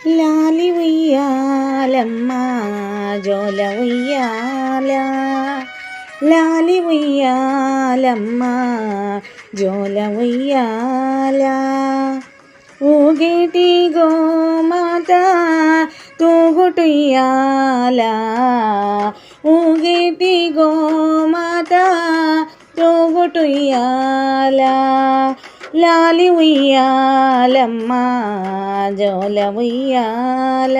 లాలి ఉయ్యాలమ్మ జోల ఉయ్యాల, లాలి ఉయ్యాలమ్మ జోల ఉయ్యాల. ఊగేటి గోమాత తూగుటుయ్యాల, ఊగేటి గోమాత తూగుటుయ్యాల. లాలి ఉయ్యాలమ్మ జోల ఉయ్యాల.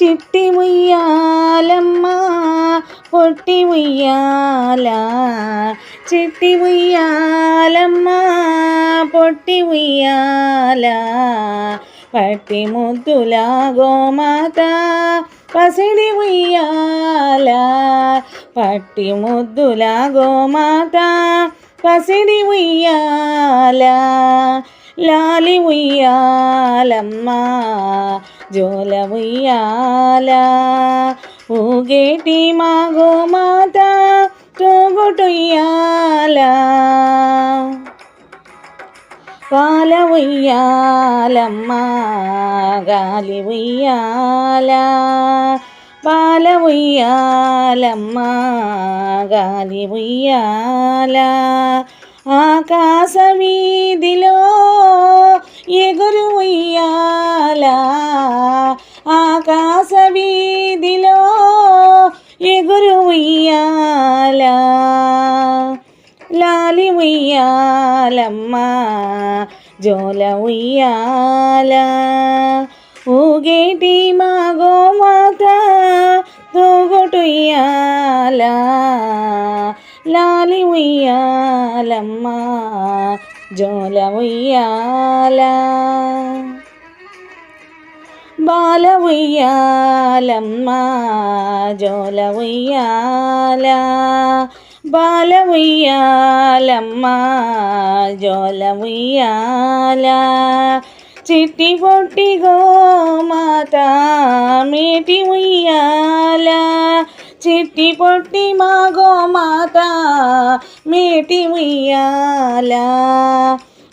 చిట్టి ఉయ్యాలమ్మ పొట్టి ఉయ్యాల, చిట్టి ఉయ్యాలమ్మ పొట్టి ఉయ్యాల. పట్టి ముద్దుల గోమాత పసిడి ఉయ్యాల, పట్టి ముద్దుల గోమాత పసిడి ఉయ్యాల. లాలి ఉయ్యాలమ్మ జోల ఉయ్యాల. ఊగేటి మా గోమాత తూగుటుయ్యాల. పాల ఉయ్యాలమ్మ గాలి ఉయ్యాల, పాల ఉయ్యాలమ్మ గాలి ఉయ్యాల. ఆకాశ వీధిలో ఎగురు ఉయ్యాల, ఆకాశ వీధిలో ఎగురు ఉయ్యాల. లాలి ఉయ్యాలమ్మ జోల ఉయ్యాల. ఊగేటి మా గోమాత తూగుటుయ్యాల. లాలి ఉయ్యాలమ్మ జోల ఉయ్యాల. బాల ఉయ్యాలమ్మ జోల ఉయ్యాల, బాల ఉయ్యాలమ్మ జోల ఉయ్యాల. చిట్టి పొట్టి గోమాత మేటి ఉయ్యాల, చిట్టి పొట్టి మా గోమాత మేటి ఉయ్యాల.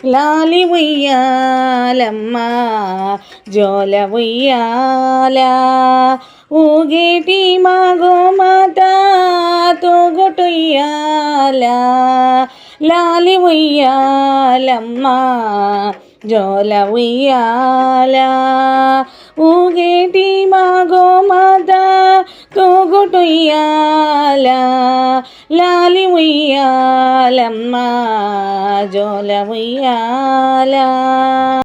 లాలి ఉయ్యాలమ్మ జోల ఉయ్యాల. ఊగేటి మా గోమాత తూగుటుయ్యాల. లాలి ఉయ్యాలమ్మ జోల ఉయ్యాల. ఊగేటి మా గోమాత తూగుటుయ్యాల. లాలి ఉయ్యాలమ్మ జోల ఉయ్యాల.